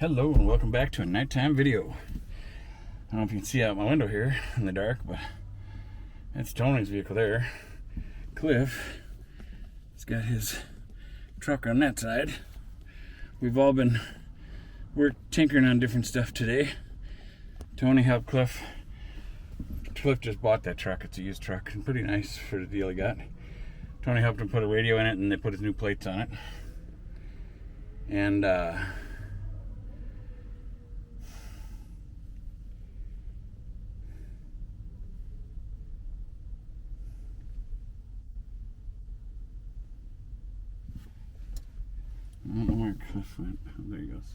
Hello and welcome back to a nighttime video. I don't know if you can see out my window here in the dark, but that's Tony's vehicle there. Cliff has got his truck on that side. We're tinkering on different stuff today. Tony helped Cliff. Cliff just bought that truck. It's a used truck and pretty nice for the deal he got. Tony helped him put a radio in it and they put his new plates on it. And I don't know where Cliff went. Oh, there he goes.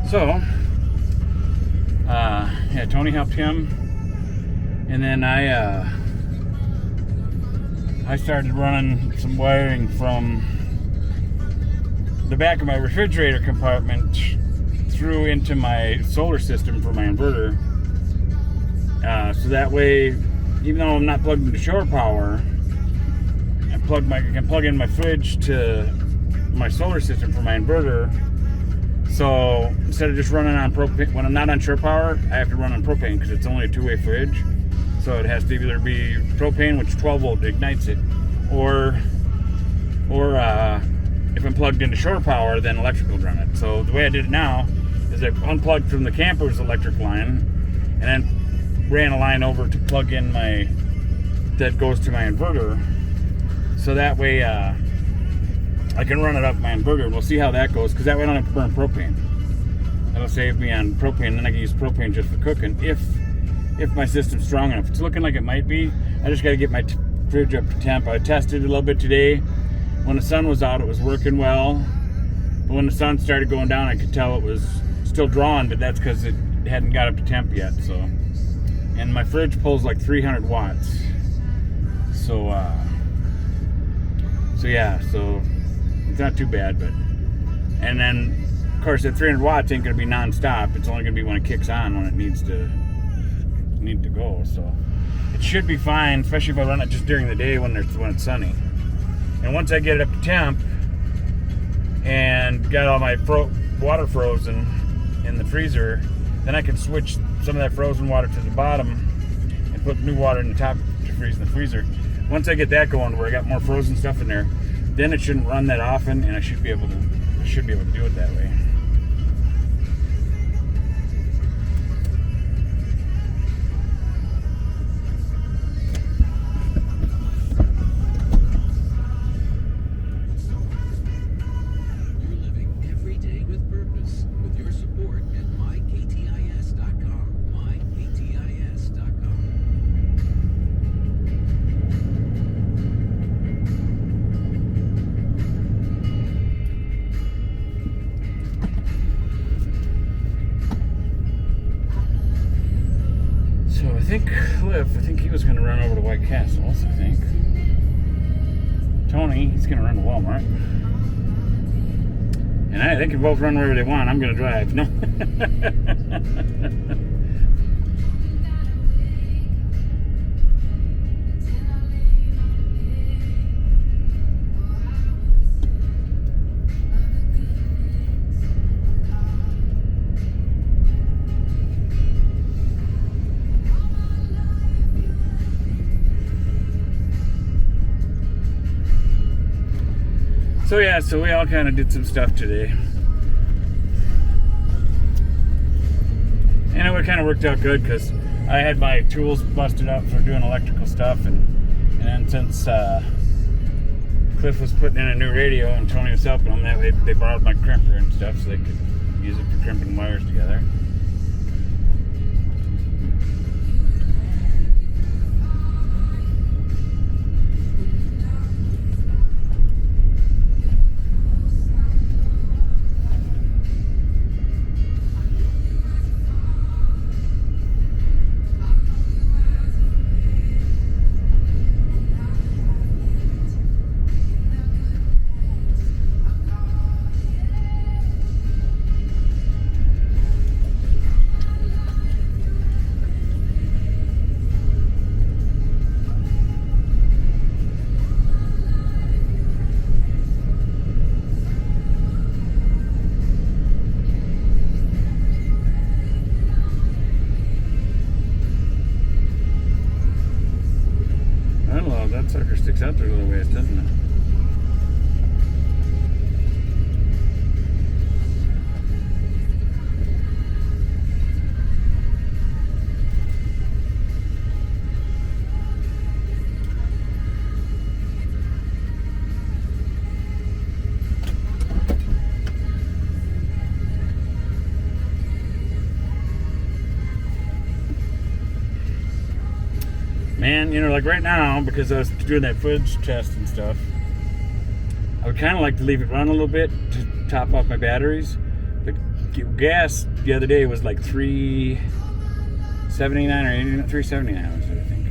So, yeah, Tony helped him, and then I started running some wiring from the back of my refrigerator compartment through into my solar system for my inverter. So that way, even though I'm not plugged into shore power, I can plug in my fridge to my solar system for my inverter. So instead of just running on propane, when I'm not on shore power, I have to run on propane because it's only a two-way fridge. So it has to either be propane, which 12 volt ignites it, or if I'm plugged into shore power, then electric will run it. So the way I did it now is I unplugged from the camper's electric line and then ran a line over to plug in that goes to my inverter. So that way, I can run it up my inverter and we'll see how that goes, because that way I don't have to burn propane. That'll save me on propane, and then I can use propane just for cooking if my system's strong enough. It's looking like it might be. I just got to get my fridge up to temp. I tested it a little bit today. When the sun was out, it was working well. But when the sun started going down, I could tell it was still drawing, but that's because it hadn't got up to temp yet. So, and my fridge pulls like 300 watts. So yeah, so it's not too bad, but, and then of course that 300 watts ain't gonna be non-stop. It's only gonna be when it kicks on, when it need to go. So it should be fine, especially if I run it just during the day when it's sunny. And once I get it up to temp and got all my water frozen in the freezer, then I can switch some of that frozen water to the bottom and put new water in the top to freeze in the freezer. Once I get that going, where I got more frozen stuff in there, then it shouldn't run that often, and I should be able to do it that way. You're living every day with purpose with your support at myktis.com. myktis.com. I think he was going to run over to White Castles, I think. Tony, he's going to run to Walmart. And they can both run wherever they want. I'm going to drive. No. So yeah, so we all kind of did some stuff today. And it kind of worked out good because I had my tools busted up for doing electrical stuff, and then since Cliff was putting in a new radio and Tony was helping them, that way they borrowed my crimper and stuff so they could use it for crimping wires together. Oh, that sucker sticks out there a little ways, doesn't it? Man, you know, like right now, because I was doing that footage test and stuff, I would kind of like to leave it run a little bit to top off my batteries. The gas the other day was like $3.79 or $3.79 was it, I think.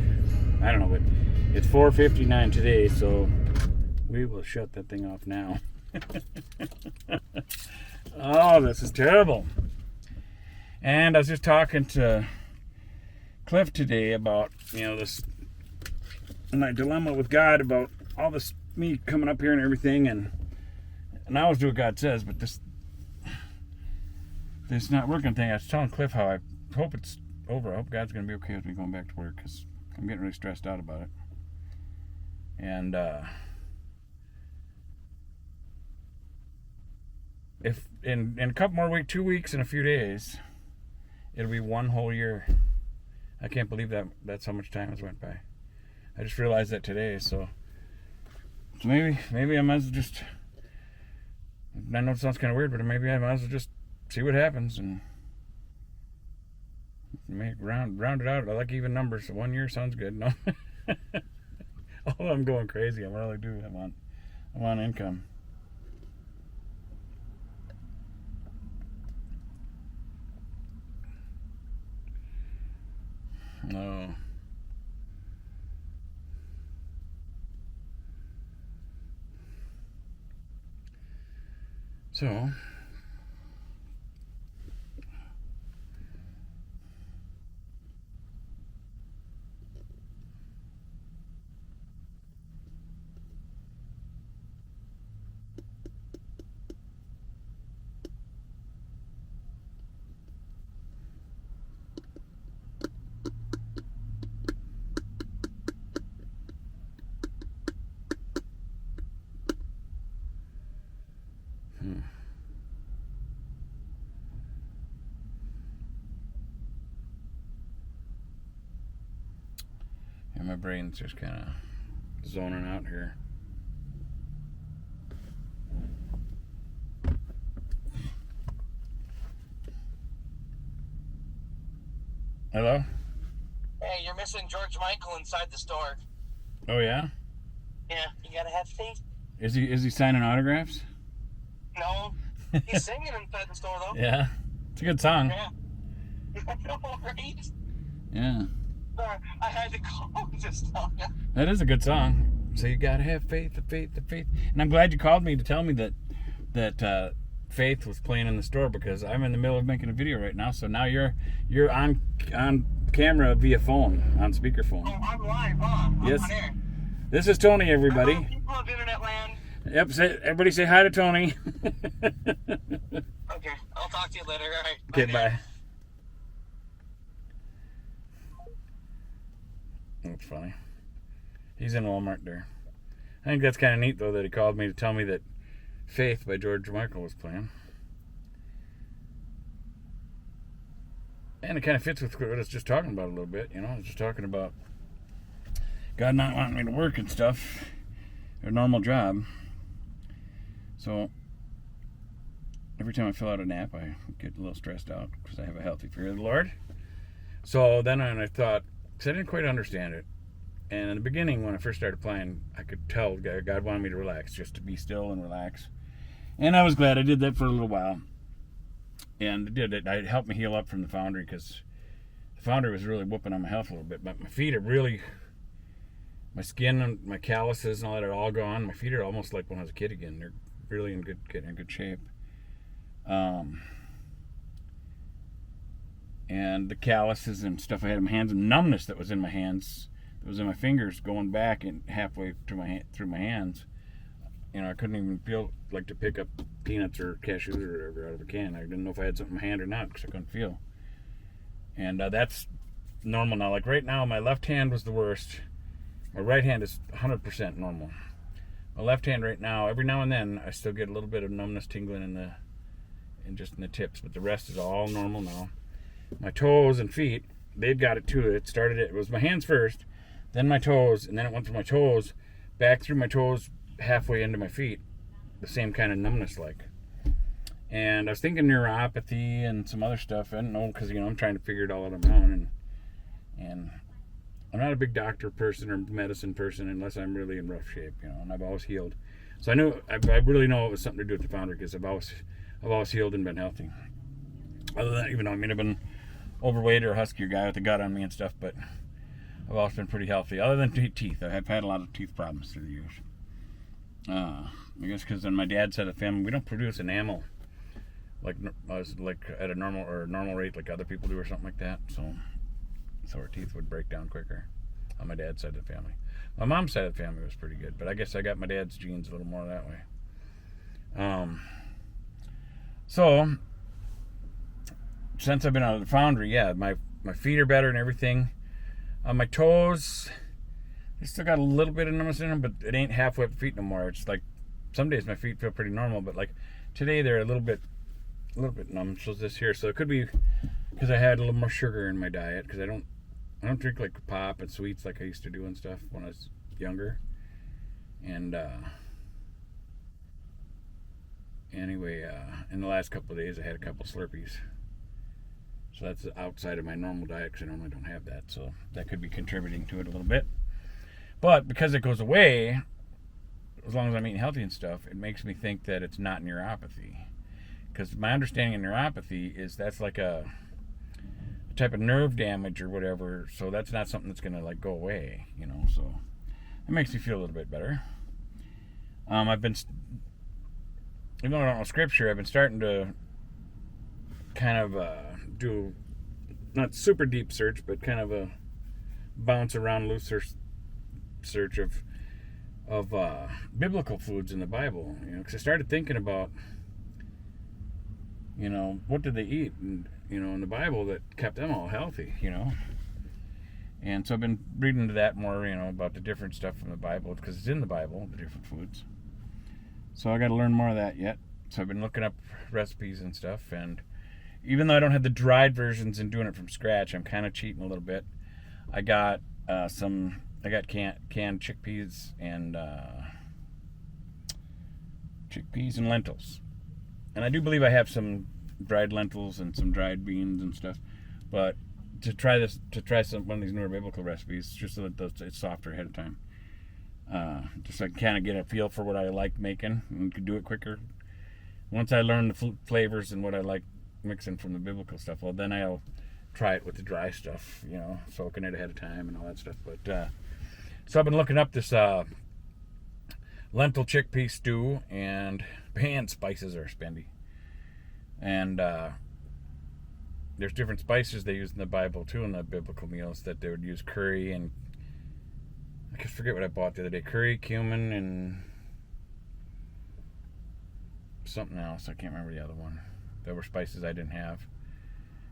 I don't know, but it's $4.59 today, so we will shut that thing off now. Oh, this is terrible. And I was just talking to Cliff today about, you know, this, my dilemma with God about all this, me coming up here and everything, and I always do what God says, but this not working thing, I was telling Cliff how I hope it's over. I hope God's going to be okay with me going back to work, because I'm getting really stressed out about it. And if in a couple more weeks, 2 weeks and a few days, it'll be 1 whole year. I can't believe that's how much time has went by. I just realized that today, so maybe I might as well just, I know it sounds kind of weird, but maybe I might as well just see what happens and make round it out. I like even numbers, so 1 year sounds good. No. Oh, I'm going crazy. I really do. I'm on income. No. So, and my brain's just kind of zoning out here. Hello? Hey, you're missing George Michael inside the store. Oh yeah? Yeah, you gotta have faith. Is he signing autographs? No, he's singing inside the store though. Yeah. It's a good song. Yeah. I know, right? Yeah. I had to call him just now. That is a good song. So you gotta have faith, the faith. And I'm glad you called me to tell me that Faith was playing in the store, because I'm in the middle of making a video right now. So now you're on camera via phone, on speakerphone. Oh, I'm live, huh? Yes. On air. This is Tony, Hello, everybody. people of internet land. Yep. Everybody say hi to Tony. Okay, I'll talk to you later. All right. Okay. now. Bye. That's funny. He's in Walmart there. I think that's kind of neat, though, that he called me to tell me that Faith by George Michael was playing. And it kind of fits with what I was just talking about a little bit, you know. I was just talking about God not wanting me to work and stuff, a normal job. So every time I fill out an app, I get a little stressed out because I have a healthy fear of the Lord. So then I thought, because I didn't quite understand it. And in the beginning, when I first started playing, I could tell God wanted me to relax, just to be still and relax. And I was glad I did that for a little while. And it did. It helped me heal up from the foundry, because the foundry was really whooping on my health a little bit. But my feet are really, my skin and my calluses and all that are all gone. My feet are almost like when I was a kid again. They're really in good shape. And the calluses and stuff I had in my hands, and numbness that was in my hands, that was in my fingers going back and halfway through my hands. You know, I couldn't even feel like to pick up peanuts or cashews or whatever out of a can. I didn't know if I had something in my hand or not, because I couldn't feel. And that's normal now. Like right now, my left hand was the worst. My right hand is 100% normal. My left hand right now, every now and then, I still get a little bit of numbness, tingling in the tips, but the rest is all normal now. My toes and feet, they've got it too. It was my hands first, then my toes, and then it went from my toes back through my toes halfway into my feet. The same kind of numbness like. And I was thinking neuropathy and some other stuff. I don't know, because I'm trying to figure it all out on my own, and I'm not a big doctor person or medicine person unless I'm really in rough shape, and I've always healed. So I really know it was something to do with the founder, because I've always healed and been healthy. Other than that, even though I've been overweight or a huskier guy with a gut on me and stuff, but I've always been pretty healthy. Other than teeth, I've had a lot of teeth problems through the years. I guess because on my dad's side of the family, we don't produce enamel like at a normal rate like other people do or something like that. So our teeth would break down quicker on my dad's side of the family. My mom's side of the family was pretty good, but I guess I got my dad's genes a little more that way. So since I've been out of the foundry, yeah, my feet are better and everything. My toes, they still got a little bit of numbness in them, but it ain't halfway up the feet no more. It's like some days my feet feel pretty normal, but like today they're a little bit numb. So this here, so it could be because I had a little more sugar in my diet, because I don't drink like pop and sweets like I used to do and stuff when I was younger. And anyway, in the last couple of days I had a couple Slurpees. So that's outside of my normal diet, because I normally don't have that. So that could be contributing to it a little bit. But because it goes away, as long as I'm eating healthy and stuff, it makes me think that it's not neuropathy. Because my understanding of neuropathy is that's like a type of nerve damage or whatever. So that's not something that's going to like go away, So it makes me feel a little bit better. I've been, even though I don't know scripture, I've been starting to kind of do not super deep search, but kind of a bounce around looser search of biblical foods in the Bible. Because I started thinking about, what did they eat, in the Bible that kept them all healthy, And so I've been reading into that more, about the different stuff from the Bible, because it's in the Bible, the different foods. So I got to learn more of that yet. So I've been looking up recipes and stuff, and even though I don't have the dried versions and doing it from scratch, I'm kind of cheating a little bit. I got canned chickpeas and lentils. And I do believe I have some dried lentils and some dried beans and stuff. But to try one of these newer biblical recipes, just so that it's softer ahead of time. Just so I can kind of get a feel for what I like making and could do it quicker. Once I learn the flavors and what I like mixing from the biblical stuff, well, then I'll try it with the dry stuff, soaking it ahead of time and all that stuff. But so I've been looking up this lentil chickpea stew, and man, spices are spendy. And there's different spices they use in the Bible too, in the biblical meals, that they would use curry and I can forget what I bought the other day. Curry, cumin, and something else. I can't remember the other one. There were spices I didn't have,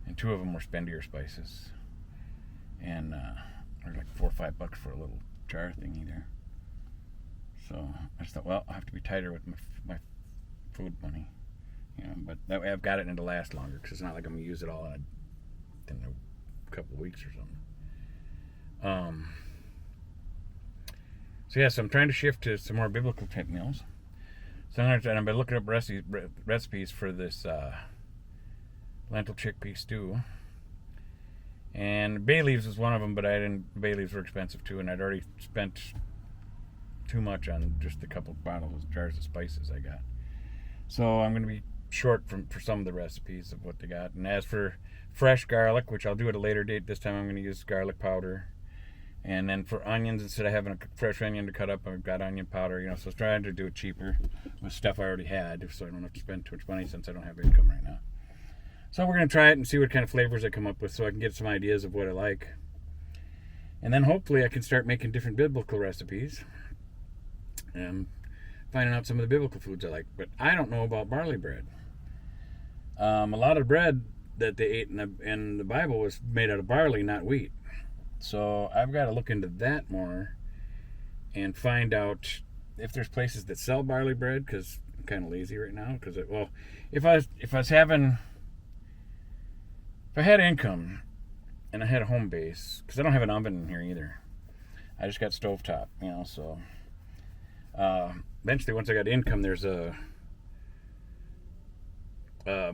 and two of them were spendier spices, and they're like $4 or $5 for a little jar thingy there. So I just thought, well, I'll have to be tighter with my food money, but that way I've got it and it'll last longer, because it's not like I'm gonna use it all in a couple of weeks or something. So yeah, so I'm trying to shift to some more biblical type meals. So I've been looking up recipes for this lentil chickpea stew. And bay leaves was one of them, but bay leaves were expensive too, and I'd already spent too much on just a couple jars of spices I got. So I'm going to be short for some of the recipes of what they got. And as for fresh garlic, which I'll do at a later date, this time I'm going to use garlic powder. And then for onions, instead of having a fresh onion to cut up, I've got onion powder, so I was trying to do it cheaper with stuff I already had, so I don't have to spend too much money since I don't have income right now. So we're going to try it and see what kind of flavors I come up with, so I can get some ideas of what I like. And then hopefully I can start making different biblical recipes and finding out some of the biblical foods I like. But I don't know about barley bread. A lot of bread that they ate in the Bible was made out of barley, not wheat. So I've got to look into that more and find out if there's places that sell barley bread, because I'm kind of lazy right now. Because if I had income and I had a home base, because I don't have an oven in here either. I just got stovetop, so eventually once I got income, there's a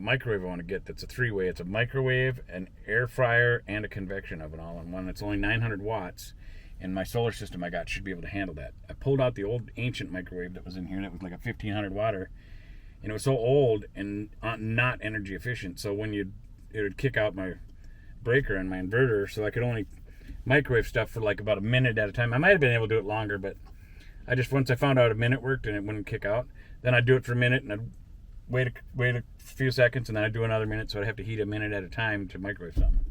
microwave I want to get that's a 3-way. It's a microwave, an air fryer, and a convection oven all in one. It's only 900 watts, and my solar system I got should be able to handle that. I pulled out the old ancient microwave that was in here that was like a 1500 watter, and it was so old and not energy efficient, so it would kick out my breaker and my inverter, so I could only microwave stuff for like about a minute at a time. I might have been able to do it longer, but once I found out a minute worked and it wouldn't kick out, then I'd do it for a minute and I'd wait a few seconds, and then I'd do another minute, so I'd have to heat a minute at a time to microwave something.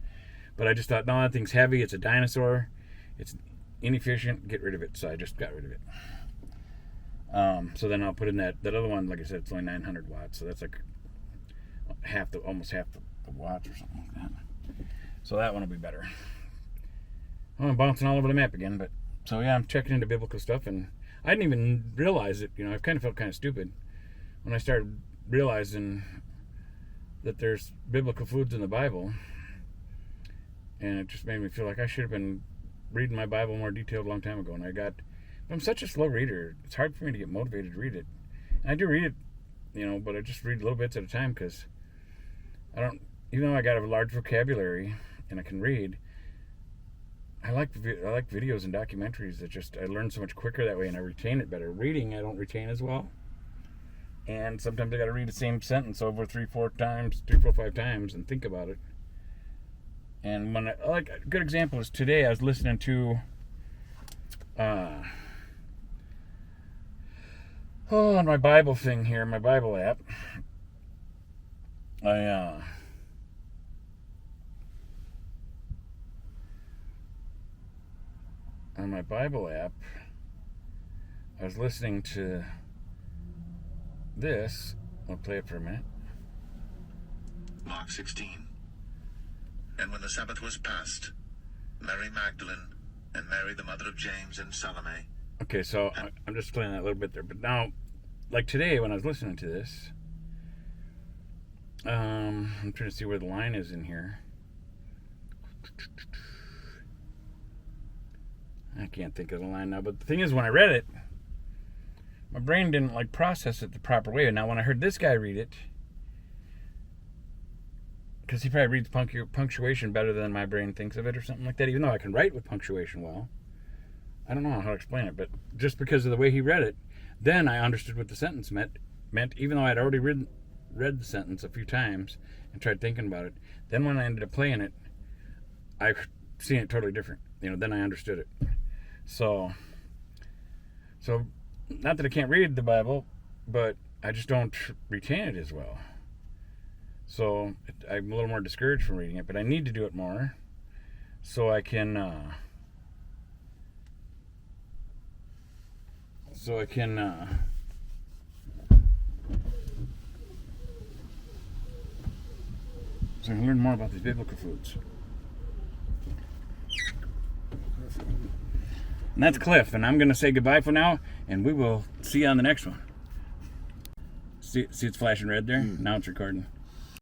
But I just thought, no, that thing's heavy, it's a dinosaur, it's inefficient, get rid of it. So I just got rid of it. So then I'll put in that other one. Like I said, it's only 900 watts, so that's like almost half the watts or something like that. So that one will be better. I'm bouncing all over the map again, but so yeah, I'm checking into biblical stuff, and I didn't even realize it. I kind of felt kind of stupid when I started realizing that there's biblical foods in the Bible, and it just made me feel like I should have been reading my Bible more detailed a long time ago. And I'm such a slow reader, it's hard for me to get motivated to read it. And I do read it, but I just read little bits at a time, because even though I got a large vocabulary and I can read, I like videos and documentaries that I learn so much quicker that way, and I retain it better. Reading, I don't retain as well. And sometimes I got to read the same sentence over 3, 4, 5 times and think about it. And a good example is today I was listening to on my Bible thing here, my Bible app. On my Bible app, I was listening to this. I'll play it for a minute. Mark 16. And when the Sabbath was past, Mary Magdalene and Mary the mother of James and Salome. Okay, so I'm just playing that a little bit there. But now, like today when I was listening to this, I'm trying to see where the line is in here. I can't think of the line now, but the thing is, when I read it, my brain didn't process it the proper way. And now when I heard this guy read it, because he probably reads punctuation better than my brain thinks of it or something like that, even though I can write with punctuation well. I don't know how to explain it, but just because of the way he read it, then I understood what the sentence meant, even though I'd already read the sentence a few times and tried thinking about it. Then when I ended up playing it, I've seen it totally different. Then I understood it. So not that I can't read the Bible, but I just don't retain it as well. So I'm a little more discouraged from reading it, but I need to do it more so I can learn more about these biblical foods. And that's Cliff, and I'm going to say goodbye for now, and we will see you on the next one. See it's flashing red there? Now it's recording.